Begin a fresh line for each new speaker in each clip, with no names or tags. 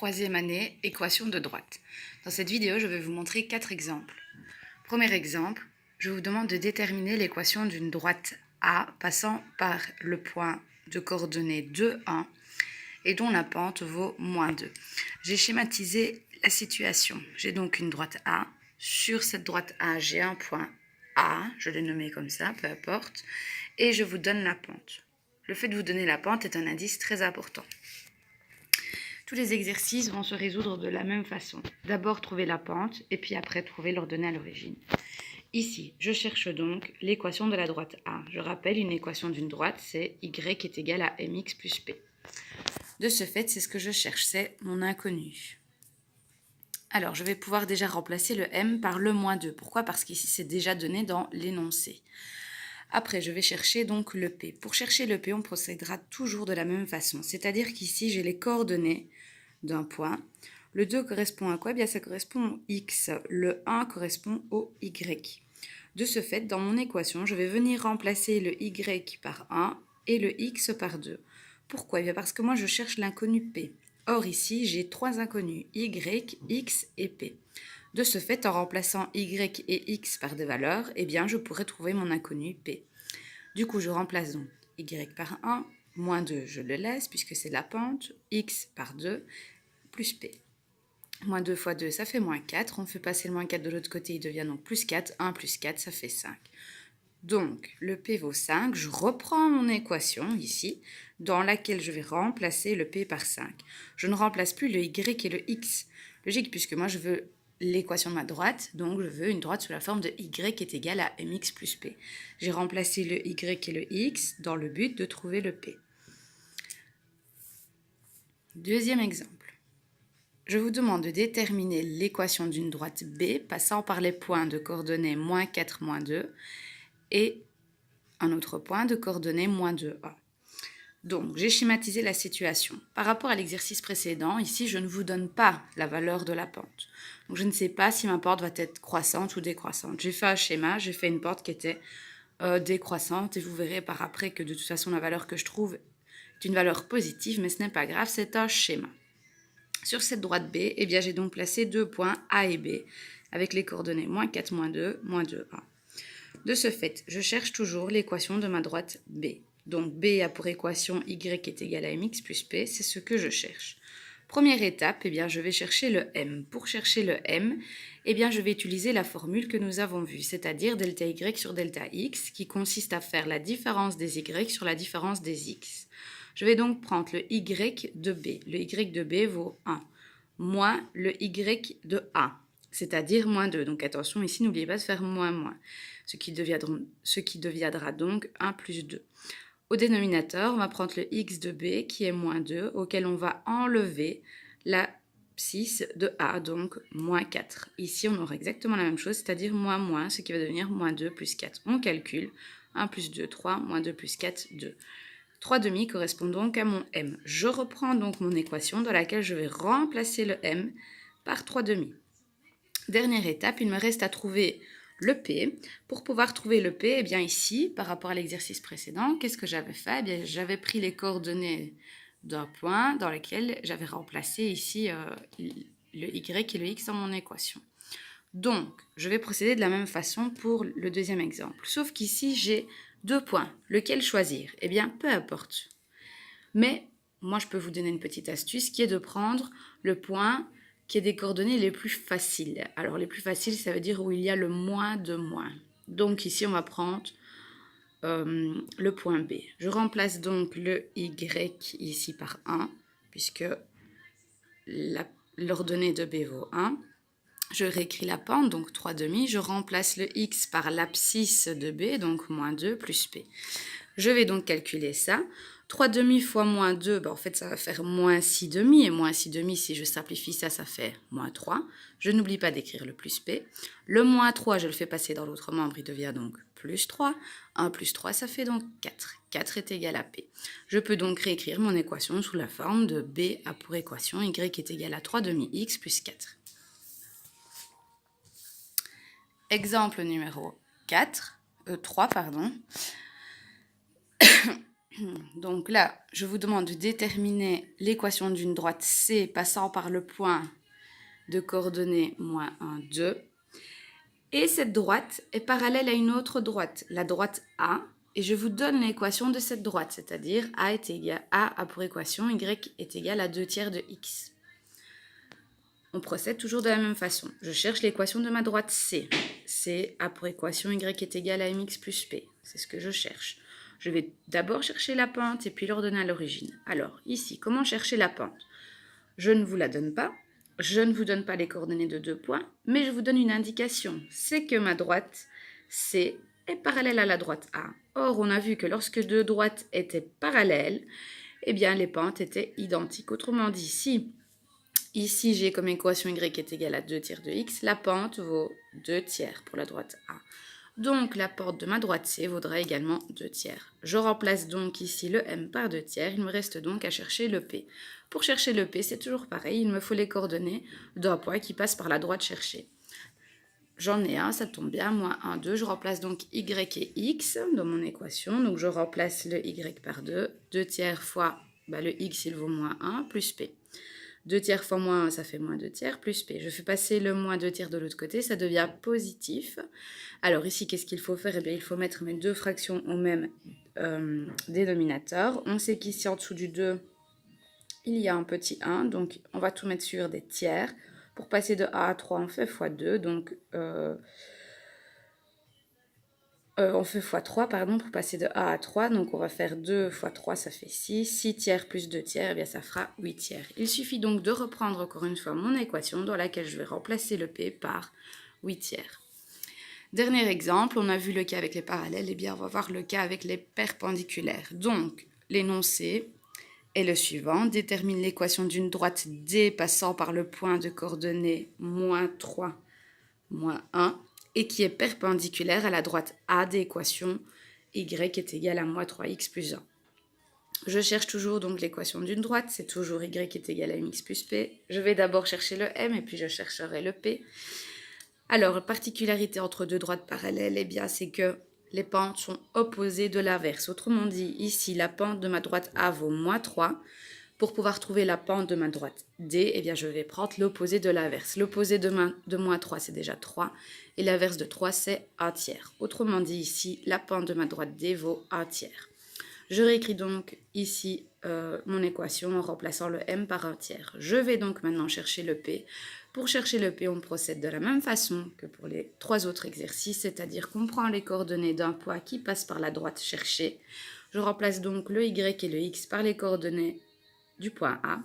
troisième année, équation de droite. Dans cette vidéo, je vais vous montrer 4 exemples. Premier exemple, je vous demande de déterminer l'équation d'une droite A passant par le point de coordonnées 2, 1 et dont la pente vaut moins 2. J'ai schématisé la situation. J'ai donc une droite A. Sur cette droite A, j'ai un point A, je l'ai nommé comme ça, peu importe, et je vous donne la pente. Le fait de vous donner la pente est un indice très important. Tous les exercices vont se résoudre de la même façon. D'abord trouver la pente et puis après trouver l'ordonnée à l'origine. Ici, je cherche donc l'équation de la droite A. Je rappelle, une équation d'une droite, c'est y est égal à mx plus p. De ce fait, c'est ce que je cherche, c'est mon inconnu. Alors, je vais pouvoir déjà remplacer le m par le moins 2. Pourquoi? Parce qu'ici, c'est déjà donné dans l'énoncé. Après, je vais chercher donc le P. Pour chercher le P, on procédera toujours de la même façon. C'est-à-dire qu'ici, j'ai les coordonnées d'un point. Le 2 correspond à quoi? Bien, ça correspond au X. Le 1 correspond au Y. De ce fait, dans mon équation, je vais venir remplacer le Y par 1 et le X par 2. Pourquoi? Bien, parce que moi, je cherche l'inconnu P. Or, ici, j'ai 3 inconnus, Y, X et P. De ce fait, en remplaçant Y et X par des valeurs, eh bien, je pourrais trouver mon inconnu P. Du coup, je remplace donc Y par 1, moins 2, je le laisse puisque c'est la pente, X par 2, plus P. Moins 2 fois 2, ça fait moins 4. On fait passer le moins 4 de l'autre côté, il devient donc plus 4. 1 plus 4, ça fait 5. Donc, le P vaut 5. Je reprends mon équation ici, dans laquelle je vais remplacer le P par 5. Je ne remplace plus le Y et le X. Logique, puisque moi, je veux l'équation de ma droite, donc je veux une droite sous la forme de Y est égal à mx plus P. J'ai remplacé le Y et le X dans le but de trouver le P. Deuxième exemple. Je vous demande de déterminer l'équation d'une droite B passant par les points de coordonnées moins 4, moins 2 et un autre point de coordonnées moins 2, 1. Donc, j'ai schématisé la situation. Par rapport à l'exercice précédent, ici, je ne vous donne pas la valeur de la pente. Donc, je ne sais pas si ma pente va être croissante ou décroissante. J'ai fait un schéma, j'ai fait une pente qui était décroissante et vous verrez par après que de toute façon, la valeur que je trouve est une valeur positive, mais ce n'est pas grave, c'est un schéma. Sur cette droite B, eh bien, j'ai donc placé 2 points A et B avec les coordonnées moins 4, moins 2, 1. De ce fait, je cherche toujours l'équation de ma droite B. Donc B a pour équation Y est égal à mx plus P, c'est ce que je cherche. Première étape, eh bien, je vais chercher le M. Pour chercher le M, eh bien, je vais utiliser la formule que nous avons vue, c'est-à-dire delta Y sur delta X, qui consiste à faire la différence des Y sur la différence des X. Je vais donc prendre le Y de B. Le Y de B vaut 1, moins le Y de A, c'est-à-dire moins 2. Donc attention, ici, n'oubliez pas de faire moins, moins, ce qui deviendra donc 1 plus 2. Au dénominateur, on va prendre le X de B, qui est moins 2, auquel on va enlever l'abscisse de A, donc moins 4. Ici, on aura exactement la même chose, c'est-à-dire moins, moins, ce qui va devenir moins 2 plus 4. On calcule 1 plus 2, 3, moins 2 plus 4, 2. 3 demi correspond donc à mon M. Je reprends donc mon équation dans laquelle je vais remplacer le M par 3 demi. Dernière étape, il me reste à trouver le P. Pour pouvoir trouver le P, eh bien ici, par rapport à l'exercice précédent, qu'est-ce que j'avais fait? Eh bien, j'avais pris les coordonnées d'un point dans lequel j'avais remplacé ici le Y et le X dans mon équation. Donc, je vais procéder de la même façon pour le deuxième exemple. Sauf qu'ici, j'ai 2 points. Lequel choisir? Eh bien, peu importe. Mais moi, je peux vous donner une petite astuce qui est de prendre le point qui est des coordonnées les plus faciles. Alors, les plus faciles, ça veut dire où il y a le moins de moins. Donc, ici, on va prendre le point B. Je remplace donc le Y ici par 1, puisque l'ordonnée de B vaut 1. Je réécris la pente, donc 3 demi. Je remplace le X par l'abscisse de B, donc moins 2 plus P. Je vais donc calculer ça. 3 demi fois moins 2, en fait, ça va faire moins 6 demi. Et moins 6 demi, si je simplifie ça, ça fait moins 3. Je n'oublie pas d'écrire le plus P. Le moins 3, je le fais passer dans l'autre membre, il devient donc plus 3. 1 plus 3, ça fait donc 4. 4 est égal à P. Je peux donc réécrire mon équation sous la forme de B a pour équation Y est égal à 3 demi X plus 4. Exemple numéro 3. Donc là, je vous demande de déterminer l'équation d'une droite C passant par le point de coordonnées moins 1, 2. Et cette droite est parallèle à une autre droite, la droite A, et je vous donne l'équation de cette droite, c'est-à-dire A a pour équation Y est égal à 2 tiers de X. On procède toujours de la même façon. Je cherche l'équation de ma droite C. C a pour équation Y est égal à mx plus P. C'est ce que je cherche. Je vais d'abord chercher la pente et puis l'ordonner à l'origine. Alors, ici, comment chercher la pente? Je ne vous la donne pas. Je ne vous donne pas les coordonnées de 2 points, mais je vous donne une indication. C'est que ma droite C est parallèle à la droite A. Or, on a vu que lorsque deux droites étaient parallèles, eh bien, les pentes étaient identiques. Autrement dit, si ici j'ai comme équation Y est égale à 2 tiers de X, la pente vaut 2 tiers pour la droite A. Donc, la pente de ma droite C vaudra également 2 tiers. Je remplace donc ici le M par 2 tiers. Il me reste donc à chercher le P. Pour chercher le P, c'est toujours pareil. Il me faut les coordonnées d'un point qui passe par la droite cherchée. J'en ai un, ça tombe bien, moins 1, 2. Je remplace donc Y et X dans mon équation. Donc, je remplace le Y par 2. 2 tiers fois le X, il vaut moins 1, plus P. 2 tiers fois moins 1, ça fait moins 2 tiers, plus P. Je fais passer le moins 2 tiers de l'autre côté, ça devient positif. Alors ici, qu'est-ce qu'il faut faire? Eh bien, il faut mettre mes deux fractions au même dénominateur. On sait qu'ici, en dessous du 2, il y a un petit 1, donc on va tout mettre sur des tiers. Pour passer de A à 3, on fait x2, donc on fait x3, pardon, pour passer de A à 3. Donc, on va faire 2 fois 3, ça fait 6. 6 tiers plus 2 tiers, eh bien, ça fera 8 tiers. Il suffit donc de reprendre encore une fois mon équation dans laquelle je vais remplacer le P par 8 tiers. Dernier exemple, on a vu le cas avec les parallèles, eh bien, on va voir le cas avec les perpendiculaires. Donc, l'énoncé est le suivant. Détermine l'équation d'une droite D passant par le point de coordonnées moins 3, moins 1, et qui est perpendiculaire à la droite A d'équation Y est égal à moins 3x plus 1. Je cherche toujours donc l'équation d'une droite, c'est toujours Y est égal à mx plus P. Je vais d'abord chercher le M et puis je chercherai le P. Alors, particularité entre deux droites parallèles, eh bien, c'est que les pentes sont opposées de l'inverse. Autrement dit, ici, la pente de ma droite A vaut moins 3. Pour pouvoir trouver la pente de ma droite D, eh bien, je vais prendre l'opposé de l'inverse. L'opposé de moins 3, c'est déjà 3. Et l'inverse de 3, c'est 1 tiers. Autrement dit, ici, la pente de ma droite D vaut 1 tiers. Je réécris donc ici mon équation en remplaçant le M par 1 tiers. Je vais donc maintenant chercher le P. Pour chercher le P, on procède de la même façon que pour les 3 autres exercices, c'est-à-dire qu'on prend les coordonnées d'un point qui passe par la droite cherchée. Je remplace donc le Y et le X par les coordonnées du point A.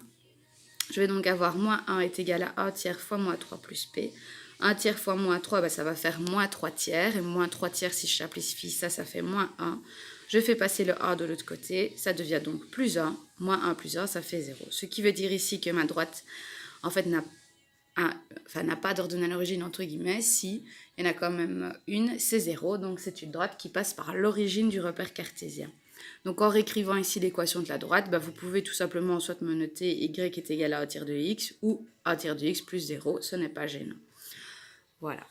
Je vais donc avoir moins 1 est égal à 1 tiers fois moins 3 plus P. 1 tiers fois moins 3, ça va faire moins 3 tiers. Et moins 3 tiers, si je simplifie ça, ça fait moins 1. Je fais passer le 1 de l'autre côté. Ça devient donc plus 1. Moins 1 plus 1, ça fait 0. Ce qui veut dire ici que ma droite, en fait, n'a pas d'ordonnée à l'origine, entre guillemets. Si, il y en a quand même une, c'est 0. Donc, c'est une droite qui passe par l'origine du repère cartésien. Donc, en réécrivant ici l'équation de la droite, vous pouvez tout simplement soit me noter Y est égal à 1 tiers de X ou 1 tiers de X plus 0. Ce n'est pas gênant. Voilà.